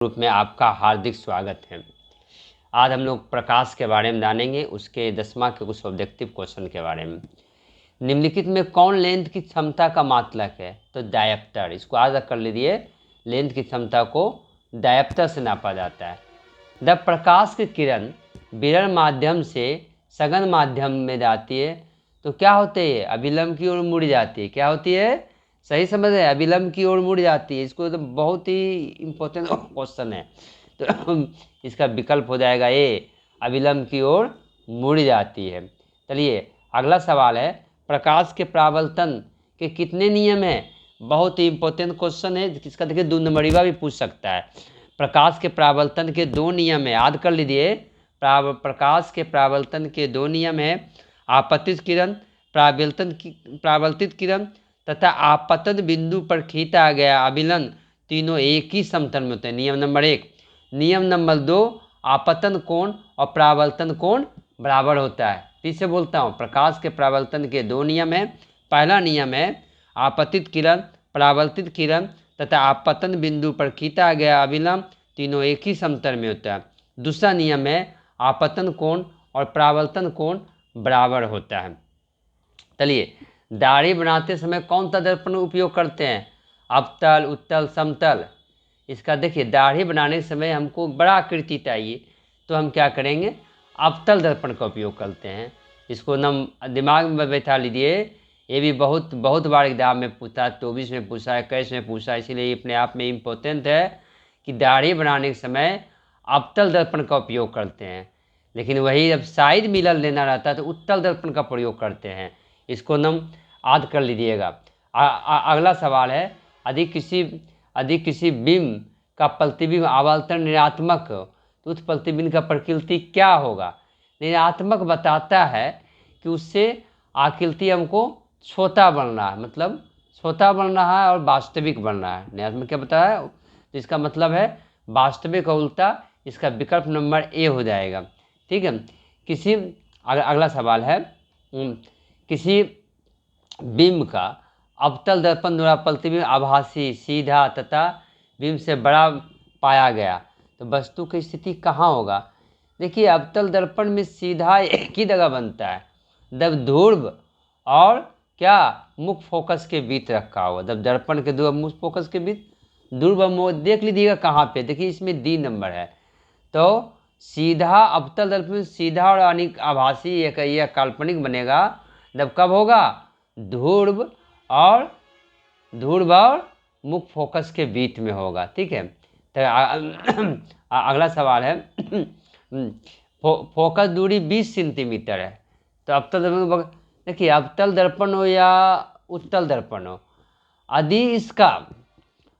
Group में आपका हार्दिक स्वागत है। आज हम लोग प्रकाश के बारे में जानेंगे, उसके 10वां के कुछ ऑब्जेक्टिव क्वेश्चन के बारे में। निम्नलिखित में कौन लेंथ की क्षमता का मात्रक है? तो डायप्टर। इसको आज कर लीजिए, लेंथ की क्षमता को डायप्टर से नापा जाता है। जब प्रकाश की किरण विरल माध्यम से सघन माध्यम में जाती है तो क्या होती है? अभिलंब की ओर मुड़ जाती है। क्या होती है? सही समझ रहे हैं? अभिलंब की ओर मुड़ जाती है। इसको तो बहुत ही इम्पोर्टेंट क्वेश्चन है, तो इसका विकल्प हो जाएगा ए, अभिलंब की ओर मुड़ जाती है। चलिए अगला सवाल है, प्रकाश के परावर्तन के कितने नियम हैं? बहुत ही इम्पोर्टेंट क्वेश्चन है, इसका देखिए 2 नंबरीवा भी पूछ सकता है। प्रकाश के परावर्तन के 2 नियम है, याद कर लीजिए। प्रकाश के परावर्तन के 2 नियम है, आपतित किरण, परावर्तित किरण तथा आपतन बिंदु पर खींचा गया अभिलन, तीनों एक ही समतल में होते हैं। नियम नंबर 1। नियम नंबर 2, आपतन कोण और परावर्तन कोण बराबर होता है। फिर से बोलता हूँ, प्रकाश के परावर्तन के 2 नियम है। पहला नियम है आपतित किरण, परावर्तित किरण तथा आपतन बिंदु पर खींचा गया अभिलंब, तीनों एक ही समतल में होता है। दूसरा नियम है आपतन कोण और परावर्तन कोण बराबर होता है। चलिए, दाढ़ी बनाते समय कौन सा दर्पण उपयोग करते हैं? अवतल, उत्तल, समतल। इसका देखिए, दाढ़ी बनाने के समय हमको बड़ा आकृति चाहिए तो हम क्या करेंगे? अवतल दर्पण का उपयोग करते हैं। इसको नम दिमाग में बैठा लीजिए, ये भी बहुत बार एग्जाम में पूछा है, 24 में पूछा है, 21 में पूछा है, इसीलिए अपने आप में इम्पोर्टेंट है कि दाढ़ी बनाने के समय अवतल दर्पण का उपयोग करते हैं। लेकिन वही जब साइड मिरर लेना रहता है तो उत्तल दर्पण का प्रयोग करते हैं। इसको नम याद कर लीजिएगा। अगला सवाल है, यदि किसी बिंब का प्रतिबिंब आवर्तन ऋणात्मक तो उस प्रतिबिंब का प्रकृति क्या होगा? ऋणात्मक बताता है कि उससे आकृति हमको छोटा बन रहा है, मतलब छोटा बन रहा है और वास्तविक बन रहा है। ऋणात्मक क्या बताया है? तो इसका मतलब है वास्तविक का उल्टा, इसका विकल्प नंबर ए हो जाएगा। ठीक है। अगला सवाल है, किसी बिंब का अवतल दर्पण द्वारा प्रतिबिंब आभासी, सीधा तथा बिंब से बड़ा पाया गया तो वस्तु की स्थिति कहाँ होगा? देखिए, अवतल दर्पण में सीधा एक ही जगह बनता है, जब ध्रुव और क्या मुख्य फोकस के बीच रखा होगा। जब दर्पण के दो मुख्य फोकस के बीच ध्रुव देख लीजिएगा कहाँ पे, देखिए इसमें डी नंबर है। तो सीधा अवतल दर्पण में सीधा और आभासी यह काल्पनिक बनेगा जब कब होगा? ध्रुव और मुख्य फोकस के बीच में होगा। ठीक है। तो अगला सवाल है, फोकस दूरी 20 सेंटीमीटर है तो अवतल दर्पण, देखिए अवतल दर्पण हो या उत्तल दर्पण हो,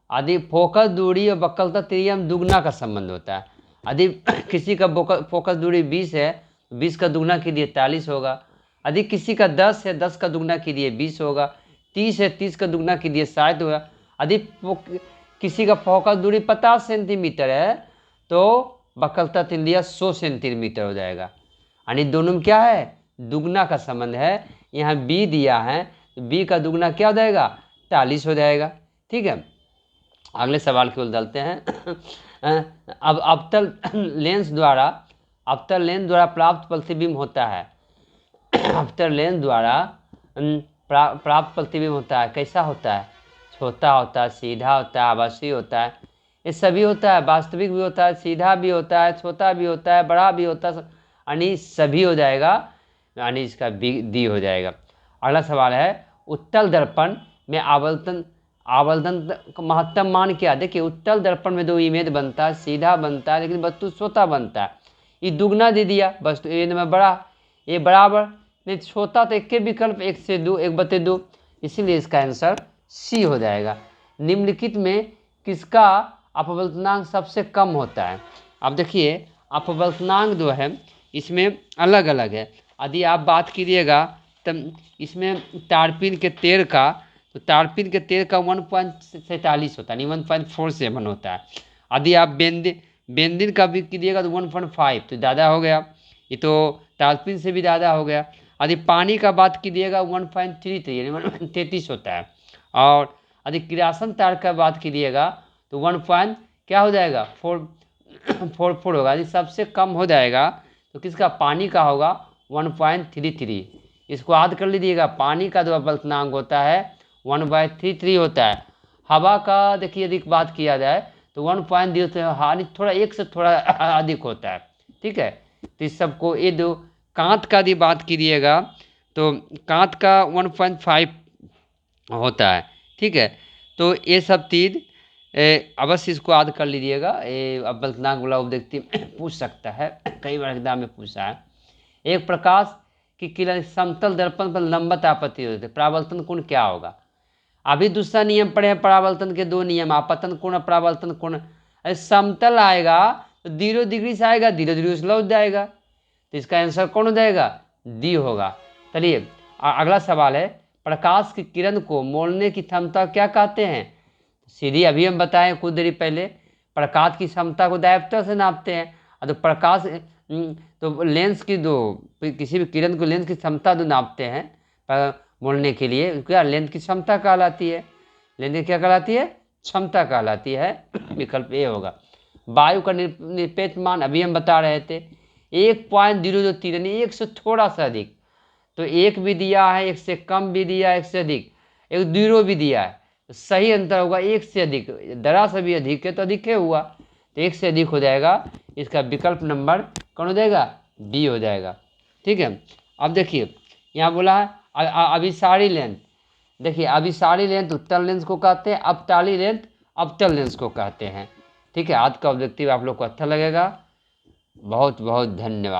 यदि फोकस दूरी और वक्रता त्रियम दुगना का संबंध होता है। यदि किसी का फोकस दूरी 20 है, 20 का दुगना कीजिए 40 होगा। यदि किसी का 10 है, 10 का दुगना कीजिए 20 होगा। 30 है, 30 का दुगना कीजिए 60 होगा। यदि किसी का फोकस दूरी 50 सेंटीमीटर है तो वक्रता त्रिज्या 100 सेंटीमीटर हो जाएगा। यानी दोनों में क्या है? दुगना का संबंध है। यहाँ बी दिया है तो बी का दुगना क्या हो जाएगा? 40 हो जाएगा। ठीक है। अगले सवाल की ओर चलते हैं। अब अवतल लेंस द्वारा प्राप्त प्रतिबिंब होता है। अवतल लेंस द्वारा प्राप्त प्रतिबिंब होता है, कैसा होता है? छोटा होता है, सीधा होता है, आभासी होता है, ये सभी होता है। वास्तविक भी होता है, सीधा भी होता है, छोटा भी होता है, बड़ा भी होता है, यानी सभी हो जाएगा, यानी इसका डी हो जाएगा। अगला सवाल है, उत्तल दर्पण में आवर्तन का महत्तम मान क्या? देखिए, उत्तल दर्पण में 2 इमेज बनता है, सीधा बनता है लेकिन वस्तु छोटा बनता है। ये दुगना दे दिया, वस्तु ए में बड़ा, ये बराबर नहीं, छोटा तो एक के विकल्प 1 से 2, 1/2, इसीलिए इसका आंसर सी हो जाएगा। निम्नलिखित में किसका अपवर्तनांक सबसे कम होता है? अब देखिए, अपवर्तनांक जो है इसमें अलग अलग है। यदि आप बात कीजिएगा तब इसमें तारपीन के तेल का, तो तारपीन के तेल का 1.47 होता है, 1.47 होता है। यदि आप बेंजीन का भी कीजिएगा तो 1.5, तो ज़्यादा हो गया, ये तो तारपीन से भी ज़्यादा हो गया। यदि पानी का बात कीजिएगा 1.33 यानी 1.33 होता है। और यदि किरासन तार का बात कीजिएगा तो क्या हो जाएगा 4 होगा। यदि सबसे कम हो जाएगा तो किसका, पानी का होगा 1.33। इसको याद कर लीजिएगा, पानी का जो अपवर्तनांक होता है 1/33 होता है। हवा का देखिए यदि बात किया जाए तो 1.0 हानि थोड़ा एक से थोड़ा अधिक होता है। ठीक है, तो इस सबको ये दो। कांच का यदि बात कीजिएगा तो कांच का 1.5 होता है। ठीक है, तो ये सब चीज़ अवश्य इसको याद कर लीजिएगा। ये अपवर्तनांक वाला व्यक्ति पूछ सकता है, कई बार एग्जाम में पूछा है। एक प्रकाश की किरण समतल दर्पण पर लंबवत आपत्ति होती है, परावर्तन कोण क्या होगा। अभी दूसरा नियम पढ़े हैं परावर्तन के 2 नियम, आपतन कोण और परावर्तन कोण। अरे समतल आएगा तो 0 डिग्री से आएगा, 0 डिग्री से लौट जाएगा, तो इसका आंसर कौन हो जाएगा, डी होगा। चलिए अगला सवाल है, प्रकाश की किरण को मोड़ने की क्षमता क्या कहते हैं। सीधी अभी हम बताएं कुछ देरी पहले, प्रकाश की क्षमता को डायोप्टर से नापते हैं। तो प्रकाश तो लेंस की दो, किसी भी किरण को लेंस की क्षमता जो नापते हैं मोड़ने के लिए, क्या लेंस की क्षमता कहलाती है। लेंस की क्या कहलाती है, क्षमता कहलाती है। विकल्प ए होगा। वायु का निरपेक्ष मान अभी हम बता रहे थे 1.023, यानी 1 से थोड़ा सा अधिक। तो 1 भी दिया है, 1 से कम भी दिया है, 1 से अधिक, 1 0 भी दिया है, तो सही अंतर होगा 1 से अधिक। जरा सा भी अधिक है तो अधिक है हुआ, तो 1 से अधिक हो जाएगा। इसका विकल्प नंबर कौन हो जाएगा, डी हो जाएगा। ठीक है, अब देखिए यहाँ बोला है अभिसारी लेंथ। देखिए अभिसारी लेंथ उत्तल लेंस को कहते हैं, अपताली लेंथ अवतल लेंस को कहते हैं। ठीक है, आज का ऑब्जेक्टिव आप लोग को अच्छा लगेगा। बहुत बहुत धन्यवाद।